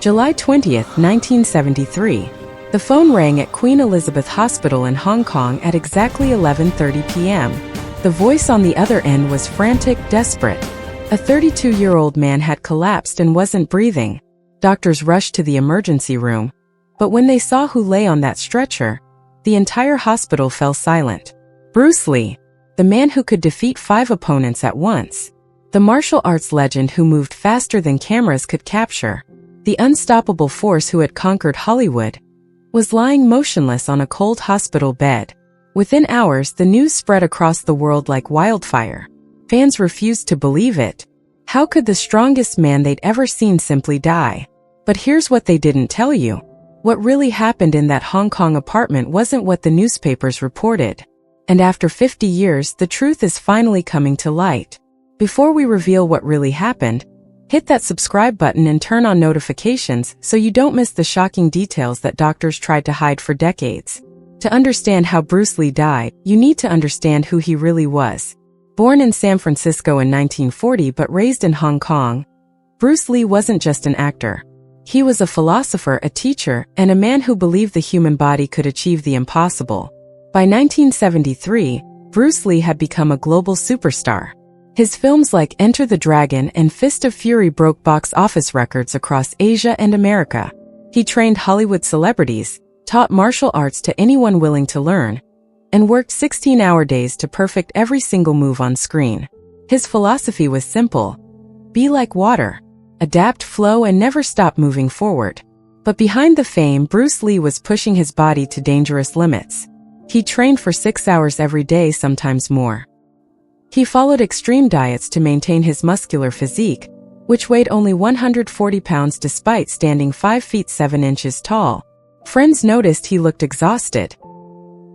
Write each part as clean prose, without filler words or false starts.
July 20, 1973. The phone rang at Queen Elizabeth Hospital in Hong Kong at exactly 11:30 p.m. The voice on the other end was frantic, desperate. A 32-year-old man had collapsed and wasn't breathing. Doctors rushed to the emergency room, but when they saw who lay on that stretcher, the entire hospital fell silent. Bruce Lee, the man who could defeat 5 opponents at once. The martial arts legend who moved faster than cameras could capture. The unstoppable force who had conquered Hollywood was lying motionless on a cold hospital bed. Within hours, the news spread across the world like wildfire. Fans refused to believe it. How could the strongest man they'd ever seen simply die? But here's what they didn't tell you. What really happened in that Hong Kong apartment wasn't what the newspapers reported. And after 50 years, the truth is finally coming to light. Before we reveal what really happened, hit that subscribe button and turn on notifications so you don't miss the shocking details that doctors tried to hide for decades. To understand how Bruce Lee died, you need to understand who he really was. Born in San Francisco in 1940 but raised in Hong Kong, Bruce Lee wasn't just an actor. He was a philosopher, a teacher, and a man who believed the human body could achieve the impossible. By 1973, Bruce Lee had become a global superstar. His films like Enter the Dragon and Fist of Fury broke box office records across Asia and America. He trained Hollywood celebrities, taught martial arts to anyone willing to learn, and worked 16-hour days to perfect every single move on screen. His philosophy was simple: be like water, adapt, flow, and never stop moving forward. But behind the fame, Bruce Lee was pushing his body to dangerous limits. He trained for 6 hours every day, sometimes more. He followed extreme diets to maintain his muscular physique, which weighed only 140 pounds despite standing 5 feet 7 inches tall. Friends noticed he looked exhausted.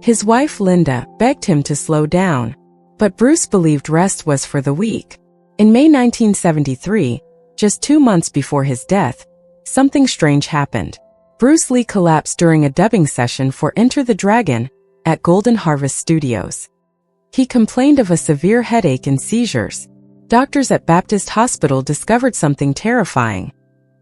His wife Linda begged him to slow down, but Bruce believed rest was for the weak. In May 1973, just 2 months before his death, something strange happened. Bruce Lee collapsed during a dubbing session for Enter the Dragon at Golden Harvest Studios. He complained of a severe headache and seizures. Doctors at Baptist Hospital discovered something terrifying.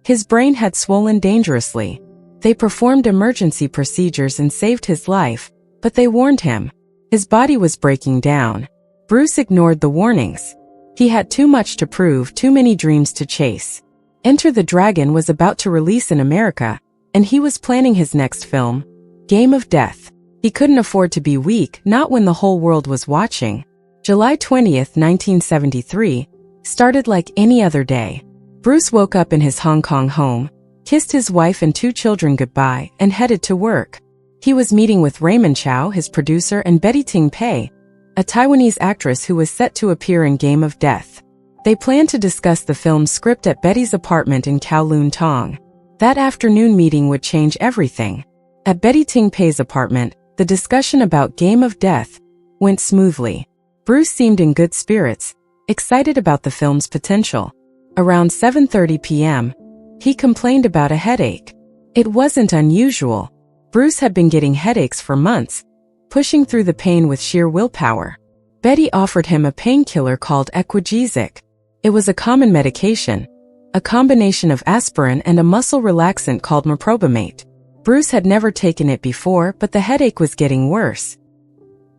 His brain had swollen dangerously. They performed emergency procedures and saved his life, but they warned him. His body was breaking down. Bruce ignored the warnings. He had too much to prove, too many dreams to chase. Enter the Dragon was about to release in America, and he was planning his next film, Game of Death. He couldn't afford to be weak, not when the whole world was watching. July 20th, 1973, started like any other day. Bruce woke up in his Hong Kong home, kissed his wife and 2 children goodbye, and headed to work. He was meeting with Raymond Chow, his producer, and Betty Ting Pei, a Taiwanese actress who was set to appear in Game of Death. They planned to discuss the film's script at Betty's apartment in Kowloon Tong. That afternoon meeting would change everything. At Betty Ting Pei's apartment, the discussion about Game of Death went smoothly. Bruce seemed in good spirits, excited about the film's potential. Around 7:30 p.m., he complained about a headache. It wasn't unusual. Bruce had been getting headaches for months, pushing through the pain with sheer willpower. Betty offered him a painkiller called Equagesic. It was a common medication, a combination of aspirin and a muscle relaxant called Meprobamate. Bruce had never taken it before, but the headache was getting worse.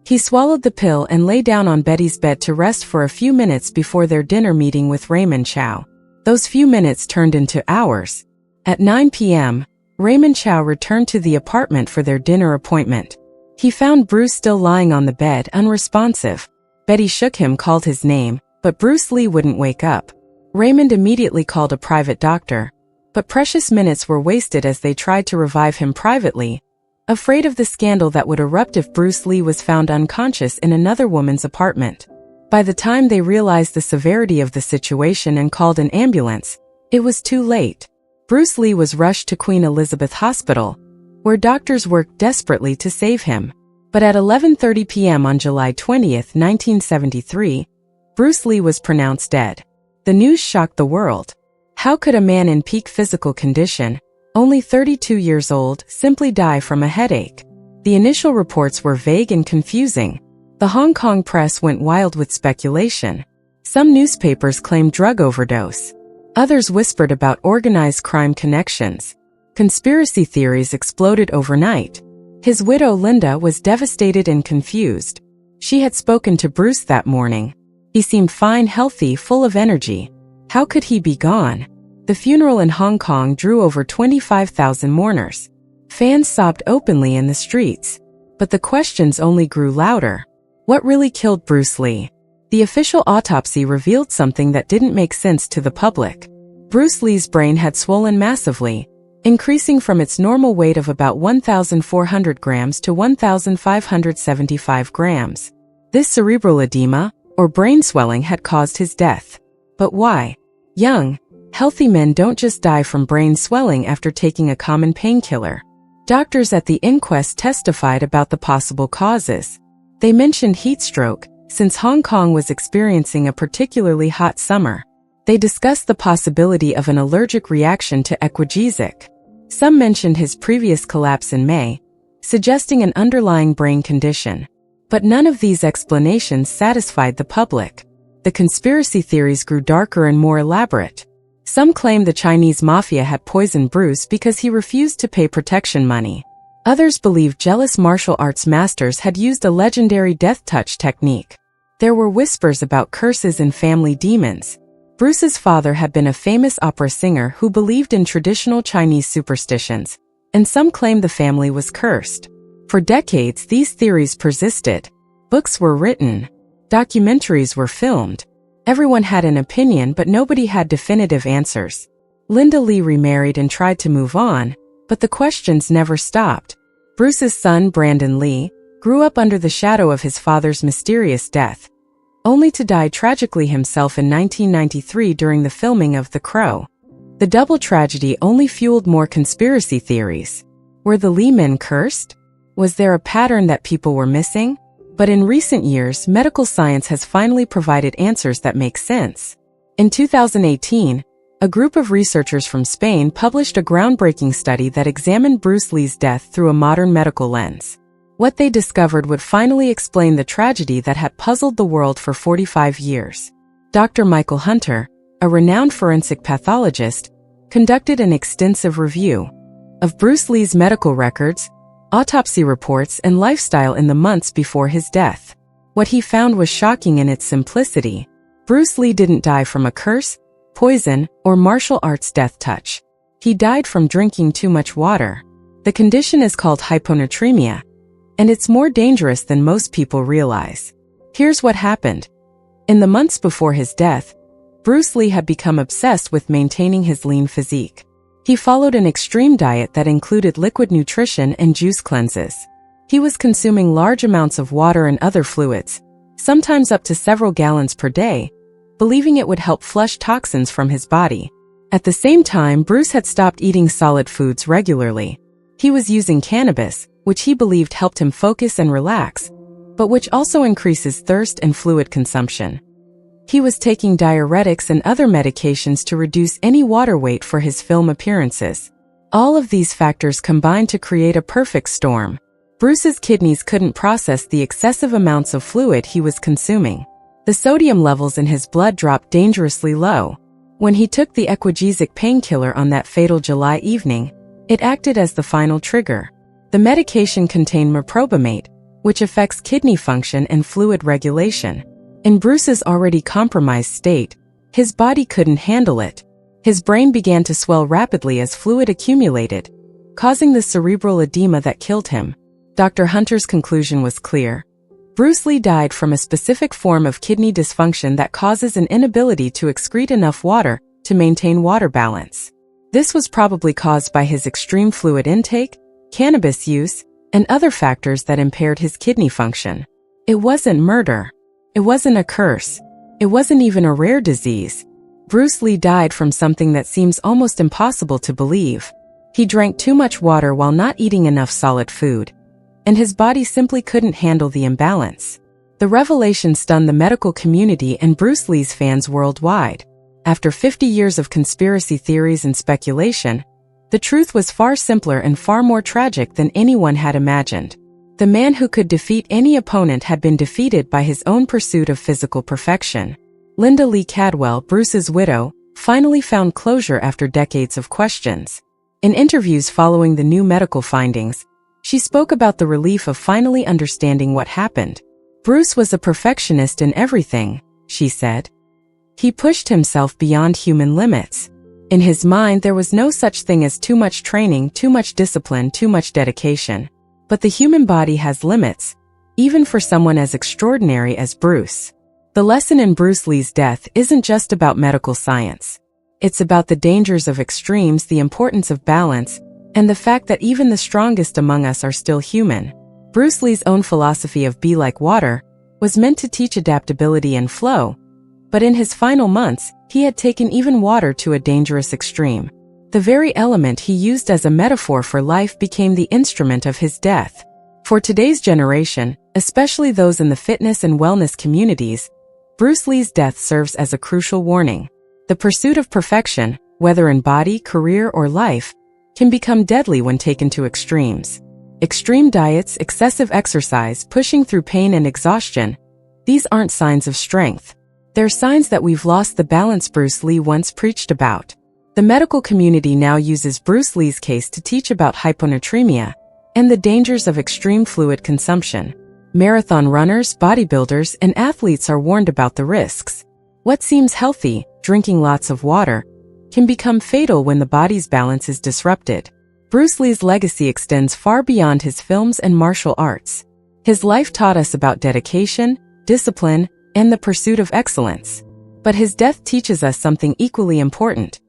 He swallowed the pill and lay down on Betty's bed to rest for a few minutes before their dinner meeting with Raymond Chow. Those few minutes turned into hours. At 9 p.m., Raymond Chow returned to the apartment for their dinner appointment. He found Bruce still lying on the bed, unresponsive. Betty shook him, called his name, but Bruce Lee wouldn't wake up. Raymond immediately called a private doctor, but precious minutes were wasted as they tried to revive him privately, afraid of the scandal that would erupt if Bruce Lee was found unconscious in another woman's apartment. By the time they realized the severity of the situation and called an ambulance, it was too late. Bruce Lee was rushed to Queen Elizabeth Hospital, where doctors worked desperately to save him. But at 11:30 p.m. on July 20th, 1973, Bruce Lee was pronounced dead. The news shocked the world. How could a man in peak physical condition, only 32 years old, simply die from a headache? The initial reports were vague and confusing. The Hong Kong press went wild with speculation. Some newspapers claimed drug overdose. Others whispered about organized crime connections. Conspiracy theories exploded overnight. His widow Linda was devastated and confused. She had spoken to Bruce that morning. He seemed fine, healthy, full of energy. How could he be gone? The funeral in Hong Kong drew over 25,000 mourners. Fans sobbed openly in the streets. But the questions only grew louder. What really killed Bruce Lee? The official autopsy revealed something that didn't make sense to the public. Bruce Lee's brain had swollen massively, increasing from its normal weight of about 1,400 grams to 1,575 grams. This cerebral edema, or brain swelling, had caused his death. But why? Young, healthy men don't just die from brain swelling after taking a common painkiller. Doctors at the inquest testified about the possible causes. They mentioned heat stroke, since Hong Kong was experiencing a particularly hot summer. They discussed the possibility of an allergic reaction to Equagesic. Some mentioned his previous collapse in May, suggesting an underlying brain condition. But none of these explanations satisfied the public. The conspiracy theories grew darker and more elaborate. Some claimed the Chinese mafia had poisoned Bruce because he refused to pay protection money. Others believed jealous martial arts masters had used a legendary death touch technique. There were whispers about curses and family demons. Bruce's father had been a famous opera singer who believed in traditional Chinese superstitions, and some claimed the family was cursed. For decades, these theories persisted. Books were written. Documentaries were filmed. Everyone had an opinion, but nobody had definitive answers. Linda Lee remarried and tried to move on, but the questions never stopped. Bruce's son, Brandon Lee, grew up under the shadow of his father's mysterious death, only to die tragically himself in 1993 during the filming of The Crow. The double tragedy only fueled more conspiracy theories. Were the Lee men cursed? Was there a pattern that people were missing? But in recent years, medical science has finally provided answers that make sense. In 2018, a group of researchers from Spain published a groundbreaking study that examined Bruce Lee's death through a modern medical lens. What they discovered would finally explain the tragedy that had puzzled the world for 45 years. Dr. Michael Hunter, a renowned forensic pathologist, conducted an extensive review of Bruce Lee's medical records, autopsy reports, and lifestyle in the months before his death. What he found was shocking in its simplicity. Bruce Lee didn't die from a curse, poison, or martial arts death touch. He died from drinking too much water. The condition is called hyponatremia, and it's more dangerous than most people realize. Here's what happened. In the months before his death, Bruce Lee had become obsessed with maintaining his lean physique. He followed an extreme diet that included liquid nutrition and juice cleanses. He was consuming large amounts of water and other fluids, sometimes up to several gallons per day, believing it would help flush toxins from his body. At the same time, Bruce had stopped eating solid foods regularly. He was using cannabis, which he believed helped him focus and relax, but which also increases thirst and fluid consumption. He was taking diuretics and other medications to reduce any water weight for his film appearances. All of these factors combined to create a perfect storm. Bruce's kidneys couldn't process the excessive amounts of fluid he was consuming. The sodium levels in his blood dropped dangerously low. When he took the Equagesic painkiller on that fatal July evening, it acted as the final trigger. The medication contained meprobamate, which affects kidney function and fluid regulation. In Bruce's already compromised state, his body couldn't handle it. His brain began to swell rapidly as fluid accumulated, causing the cerebral edema that killed him. Dr. Hunter's conclusion was clear. Bruce Lee died from a specific form of kidney dysfunction that causes an inability to excrete enough water to maintain water balance. This was probably caused by his extreme fluid intake, cannabis use, and other factors that impaired his kidney function. It wasn't murder. It wasn't a curse. It wasn't even a rare disease. Bruce Lee died from something that seems almost impossible to believe. He drank too much water while not eating enough solid food, and his body simply couldn't handle the imbalance. The revelation stunned the medical community and Bruce Lee's fans worldwide. After 50 years of conspiracy theories and speculation, the truth was far simpler and far more tragic than anyone had imagined. The man who could defeat any opponent had been defeated by his own pursuit of physical perfection. Linda Lee Cadwell, Bruce's widow, finally found closure after decades of questions. In interviews following the new medical findings, she spoke about the relief of finally understanding what happened. Bruce was a perfectionist in everything, she said. He pushed himself beyond human limits. In his mind, there was no such thing as too much training, too much discipline, too much dedication. But the human body has limits, even for someone as extraordinary as Bruce. The lesson in Bruce Lee's death isn't just about medical science. It's about the dangers of extremes, the importance of balance, and the fact that even the strongest among us are still human. Bruce Lee's own philosophy of be like water was meant to teach adaptability and flow, but in his final months, he had taken even water to a dangerous extreme. The very element he used as a metaphor for life became the instrument of his death. For today's generation, especially those in the fitness and wellness communities, Bruce Lee's death serves as a crucial warning. The pursuit of perfection, whether in body, career, or life, can become deadly when taken to extremes. Extreme diets, excessive exercise, pushing through pain and exhaustion, these aren't signs of strength. They're signs that we've lost the balance Bruce Lee once preached about. The medical community now uses Bruce Lee's case to teach about hyponatremia and the dangers of extreme fluid consumption. Marathon runners, bodybuilders, and athletes are warned about the risks. What seems healthy, drinking lots of water, can become fatal when the body's balance is disrupted. Bruce Lee's legacy extends far beyond his films and martial arts. His life taught us about dedication, discipline, and the pursuit of excellence. But his death teaches us something equally important: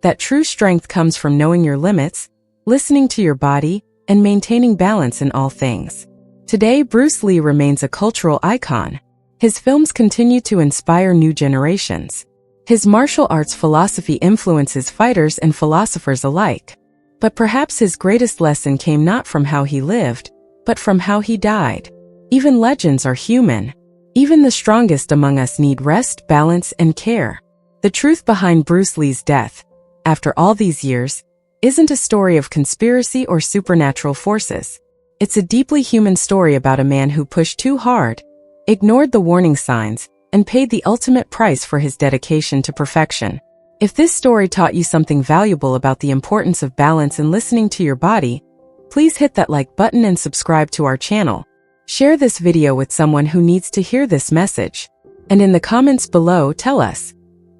that true strength comes from knowing your limits, listening to your body, and maintaining balance in all things. Today, Bruce Lee remains a cultural icon. His films continue to inspire new generations. His martial arts philosophy influences fighters and philosophers alike. But perhaps his greatest lesson came not from how he lived, but from how he died. Even legends are human. Even the strongest among us need rest, balance, and care. The truth behind Bruce Lee's death, after all these years, isn't a story of conspiracy or supernatural forces. It's a deeply human story about a man who pushed too hard, ignored the warning signs, and paid the ultimate price for his dedication to perfection. If this story taught you something valuable about the importance of balance and listening to your body, please hit that like button and subscribe to our channel. Share this video with someone who needs to hear this message. And in the comments below, tell us,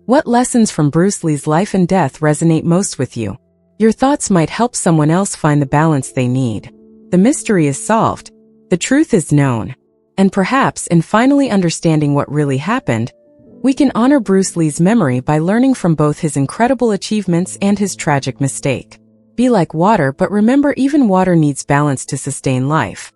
what lessons from Bruce Lee's life and death resonate most with you? Your thoughts might help someone else find the balance they need. The mystery is solved. The truth is known. And perhaps, in finally understanding what really happened, we can honor Bruce Lee's memory by learning from both his incredible achievements and his tragic mistake. Be like water, but remember, even water needs balance to sustain life.